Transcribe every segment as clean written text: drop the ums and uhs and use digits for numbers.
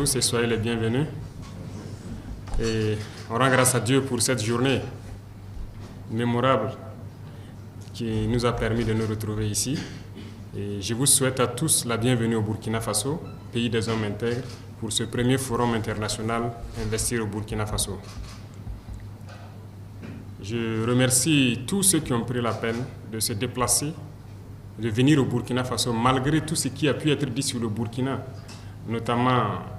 tous et soyez les bienvenus. Et on rend grâce à Dieu pour cette journée mémorable qui nous a permis de nous retrouver ici. Et je vous souhaite à tous la bienvenue au Burkina Faso, pays des hommes intègres, pour ce premier forum international Investir au Burkina Faso. Je remercie tous ceux qui ont pris la peine de se déplacer, de venir au Burkina Faso, malgré tout ce qui a pu être dit sur le Burkina, notamment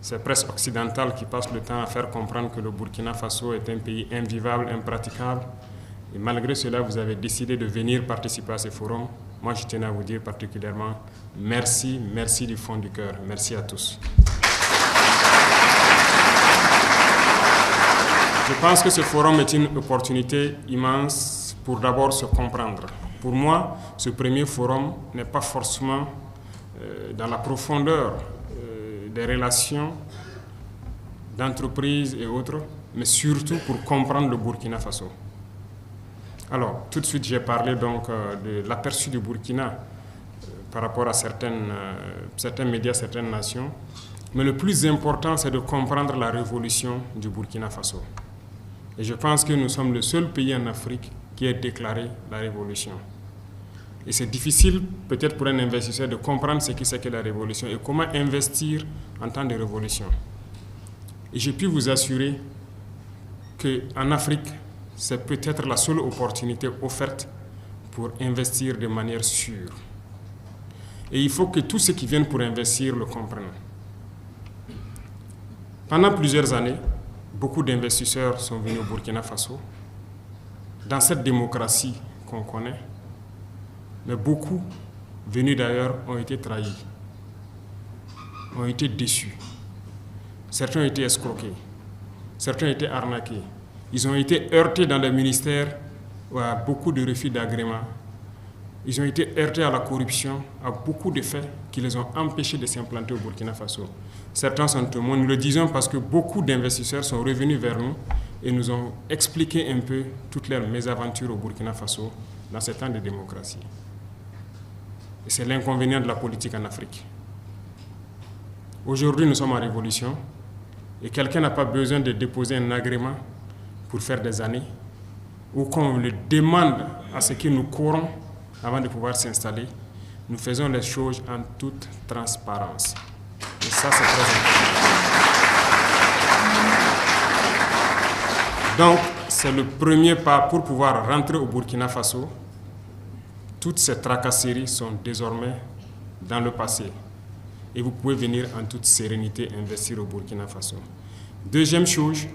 ces presses occidentales qui passent le temps à faire comprendre que le Burkina Faso est un pays invivable, impraticable. Et malgré cela, vous avez décidé de venir participer à ce forum. Moi, je tenais à vous dire particulièrement merci, merci du fond du cœur. Merci à tous. Je pense que ce forum est une opportunité immense pour d'abord se comprendre. Pour moi, ce premier forum n'est pas forcément dans la profondeur des relations d'entreprise et autres, mais surtout pour comprendre le Burkina Faso. Alors, tout de suite, j'ai parlé donc de l'aperçu du Burkina par rapport à certains médias, certaines nations. Mais le plus important, c'est de comprendre la révolution du Burkina Faso. Et je pense que nous sommes le seul pays en Afrique qui ait déclaré la révolution. Et c'est difficile, peut-être pour un investisseur, de comprendre ce que c'est que la révolution et comment investir en temps de révolution. Et je puis vous assurer qu'en Afrique, c'est peut-être la seule opportunité offerte pour investir de manière sûre. Et il faut que tous ceux qui viennent pour investir le comprennent. Pendant plusieurs années, beaucoup d'investisseurs sont venus au Burkina Faso, dans cette démocratie qu'on connaît, mais beaucoup, venus d'ailleurs, ont été trahis, ont été déçus. Certains ont été escroqués, certains ont été arnaqués. Ils ont été heurtés dans les ministères à beaucoup de refus d'agrément. Ils ont été heurtés à la corruption, à beaucoup de faits qui les ont empêchés de s'implanter au Burkina Faso. Certains sont témoins, nous le disons parce que beaucoup d'investisseurs sont revenus vers nous et nous ont expliqué un peu toutes leurs mésaventures au Burkina Faso dans ces temps de démocratie. Et c'est l'inconvénient de la politique en Afrique. Aujourd'hui, nous sommes en révolution et quelqu'un n'a pas besoin de déposer un agrément pour faire des années ou qu'on le demande à ce que nous courons avant de pouvoir s'installer. Nous faisons les choses en toute transparence. Et ça, c'est très important. Donc, c'est le premier pas pour pouvoir rentrer au Burkina Faso. Toutes ces tracasseries sont désormais dans le passé. Et vous pouvez venir en toute sérénité investir au Burkina Faso. Deuxième chose,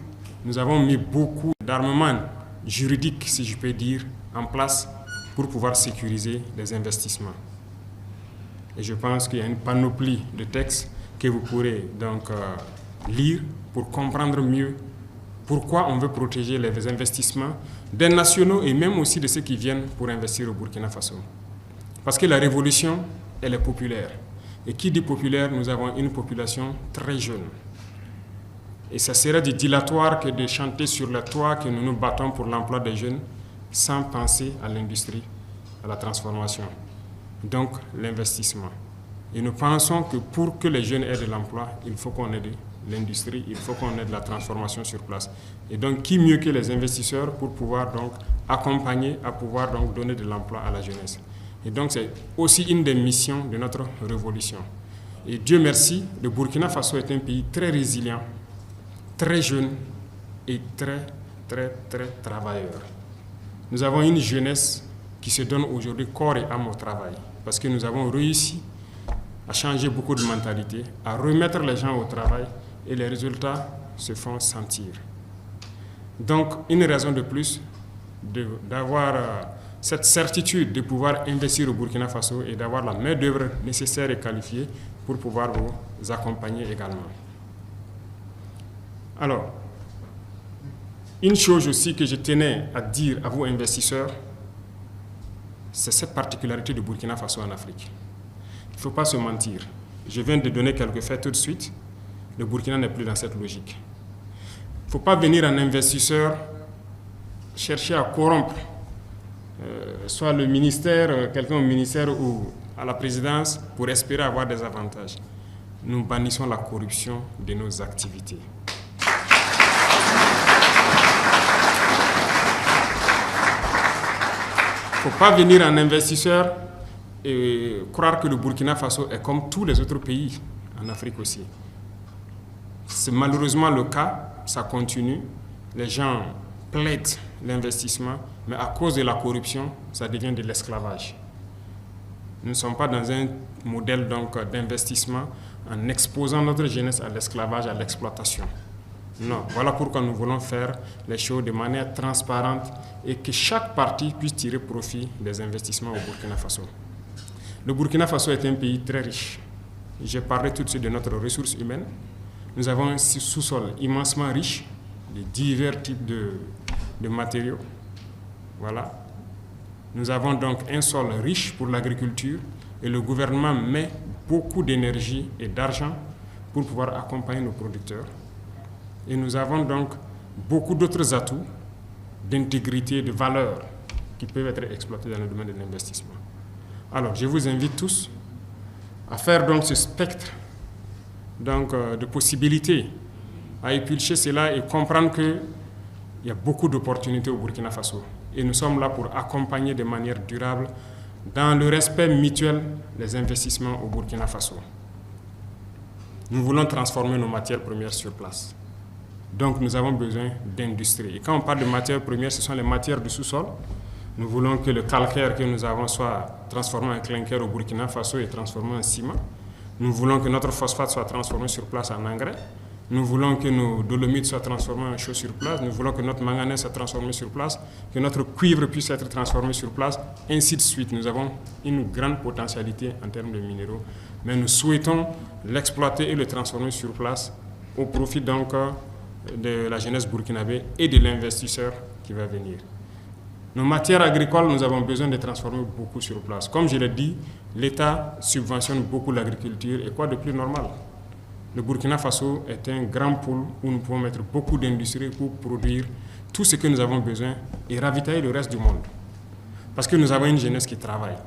nous avons mis beaucoup d'armements juridiques, si je peux dire, en place pour pouvoir sécuriser les investissements. Et je pense qu'il y a une panoplie de textes que vous pourrez donc lire pour comprendre mieux pourquoi on veut protéger les investissements des nationaux et même aussi de ceux qui viennent pour investir au Burkina Faso. Parce que la révolution, elle est populaire. Et qui dit populaire, nous avons une population très jeune. Et ça serait du dilatoire que de chanter sur le toit que nous nous battons pour l'emploi des jeunes sans penser à l'industrie, à la transformation. Donc, l'investissement. Et nous pensons que pour que les jeunes aient de l'emploi, il faut qu'on ait de l'industrie, il faut qu'on ait de la transformation sur place. Et donc, qui mieux que les investisseurs pour pouvoir donc accompagner, à pouvoir donc donner de l'emploi à la jeunesse. Et donc, c'est aussi une des missions de notre révolution. Et Dieu merci, le Burkina Faso est un pays très résilient, très jeune et très travailleur. Nous avons une jeunesse qui se donne aujourd'hui corps et âme au travail parce que nous avons réussi à changer beaucoup de mentalités, à remettre les gens au travail et les résultats se font sentir. Donc, une raison de plus d'avoir cette certitude de pouvoir investir au Burkina Faso et d'avoir la main-d'œuvre nécessaire et qualifiée pour pouvoir vous accompagner également. Alors, une chose aussi que je tenais à dire à vous investisseurs, c'est cette particularité du Burkina Faso en Afrique. Il ne faut pas se mentir. Je viens de donner quelques faits tout de suite. Le Burkina n'est plus dans cette logique. Il ne faut pas venir en investisseur chercher à corrompre soit le ministère, quelqu'un au ministère ou à la présidence pour espérer avoir des avantages. nous bannissons la corruption de nos activités. Il ne faut pas venir en investisseur et croire que le Burkina Faso est comme tous les autres pays en Afrique aussi. C'est malheureusement le cas, ça continue. Les gens plaident l'investissement, mais à cause de la corruption, ça devient de l'esclavage. Nous ne sommes pas dans un modèle d'investissement en exposant notre jeunesse à l'esclavage, à l'exploitation. Non, voilà pourquoi nous voulons faire les choses de manière transparente et que chaque partie puisse tirer profit des investissements au Burkina Faso. Le Burkina Faso est un pays très riche. J'ai parlé tout de suite de notre ressource humaine. Nous avons un sous-sol immensement riche de divers types de matériaux. Voilà. Nous avons donc un sol riche pour l'agriculture et le gouvernement met beaucoup d'énergie et d'argent pour pouvoir accompagner nos producteurs. Et nous avons donc beaucoup d'autres atouts d'intégrité, de valeur qui peuvent être exploités dans le domaine de l'investissement. Alors, je vous invite tous à faire donc ce spectre de possibilités, à épulcher cela et comprendre qu'il y a beaucoup d'opportunités au Burkina Faso. Et nous sommes là pour accompagner de manière durable, dans le respect mutuel, les investissements au Burkina Faso. Nous voulons transformer nos matières premières sur place. Donc nous avons besoin d'industrie. Et quand on parle de matières premières, ce sont les matières du sous-sol. Nous voulons que le calcaire que nous avons soit transformé en clinker au Burkina Faso et transformé en ciment. Nous voulons que notre phosphate soit transformé sur place en engrais. Nous voulons que nos dolomites soient transformés en chaux sur place. Nous voulons que notre manganèse soit transformé sur place, que notre cuivre puisse être transformé sur place, ainsi de suite. Nous avons une grande potentialité en termes de minéraux, mais nous souhaitons l'exploiter et le transformer sur place au profit donc de la jeunesse burkinabé et de l'investisseur qui va venir. Nos matières agricoles, nous avons besoin de transformer beaucoup sur place. Comme je l'ai dit, l'État subventionne beaucoup l'agriculture et quoi de plus normal? Le Burkina Faso est un grand pôle où nous pouvons mettre beaucoup d'industries pour produire tout ce que nous avons besoin et ravitailler le reste du monde. Parce que nous avons une jeunesse qui travaille.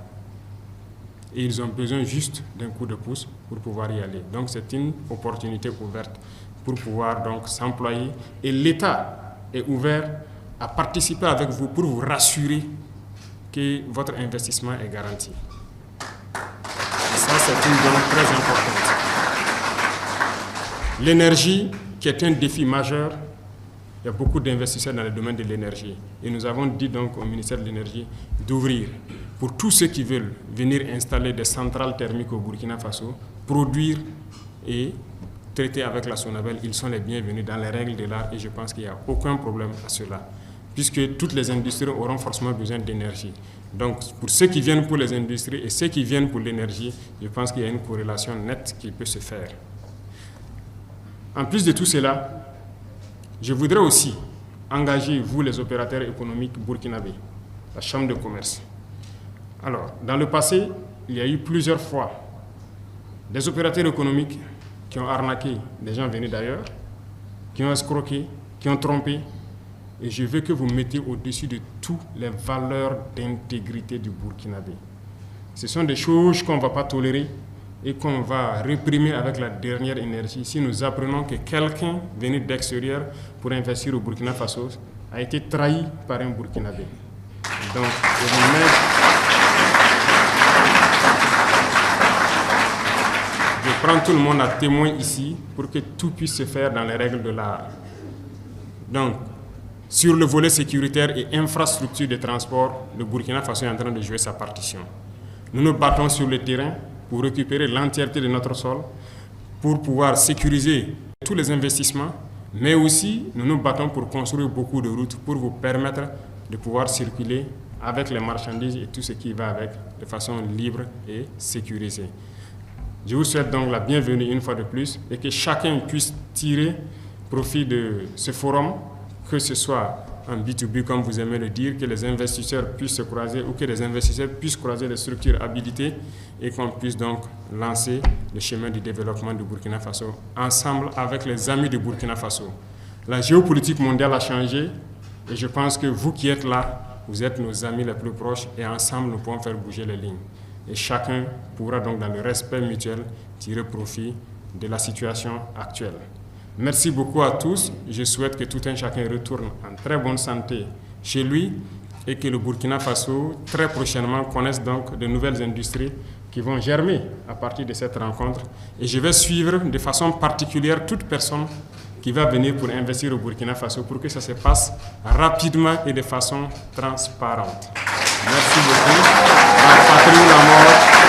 Et ils ont besoin juste d'un coup de pouce pour pouvoir y aller. Donc c'est une opportunité ouverte pour pouvoir donc s'employer. Et l'État est ouvert à participer avec vous pour vous rassurer que votre investissement est garanti. Et ça, c'est une donnée très importante. L'énergie, qui est un défi majeur, il y a beaucoup d'investisseurs dans le domaine de l'énergie. Et nous avons dit donc au ministère de l'Énergie d'ouvrir pour tous ceux qui veulent venir installer des centrales thermiques au Burkina Faso, produire et traiter avec la Sonabel. Ils sont les bienvenus dans les règles de l'art et je pense qu'il n'y a aucun problème à cela, puisque toutes les industries auront forcément besoin d'énergie. Donc, pour ceux qui viennent pour les industries et ceux qui viennent pour l'énergie, je pense qu'il y a une corrélation nette qui peut se faire. En plus de tout cela, je voudrais aussi engager, vous les opérateurs économiques burkinabés, la Chambre de commerce. Alors, dans le passé, il y a eu plusieurs fois des opérateurs économiques qui ont arnaqué des gens venus d'ailleurs, qui ont escroqué, qui ont trompé. Et je veux que vous mettiez au-dessus de toutes les valeurs d'intégrité du Burkinabé. Ce sont des choses qu'on ne va pas tolérer et qu'on va réprimer avec la dernière énergie si nous apprenons que quelqu'un venu d'extérieur pour investir au Burkina Faso a été trahi par un Burkinabé. Donc, je prends tout le monde à témoin ici pour que tout puisse se faire dans les règles de l'art. Donc, sur le volet sécuritaire et infrastructure de transport, le Burkina Faso est en train de jouer sa partition. Nous nous battons sur le terrain pour récupérer l'entièreté de notre sol, pour pouvoir sécuriser tous les investissements, mais aussi nous nous battons pour construire beaucoup de routes pour vous permettre de pouvoir circuler avec les marchandises et tout ce qui va avec de façon libre et sécurisée. Je vous souhaite donc la bienvenue une fois de plus et que chacun puisse tirer profit de ce forum, que ce soit en B2B comme vous aimez le dire, que les investisseurs puissent se croiser ou que les investisseurs puissent croiser les structures habilitées et qu'on puisse donc lancer le chemin du développement du Burkina Faso ensemble avec les amis du Burkina Faso. La géopolitique mondiale a changé et je pense que vous qui êtes là, vous êtes nos amis les plus proches et ensemble nous pouvons faire bouger les lignes. Et chacun pourra donc dans le respect mutuel tirer profit de la situation actuelle. Merci beaucoup à tous. Je souhaite que tout un chacun retourne en très bonne santé chez lui et que le Burkina Faso, très prochainement, connaisse donc de nouvelles industries qui vont germer à partir de cette rencontre. Et je vais suivre de façon particulière toute personne qui va venir pour investir au Burkina Faso pour que ça se passe rapidement et de façon transparente. Merci beaucoup. La patrie ou la mort.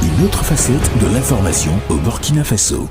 Une autre facette de l'information au Burkina Faso.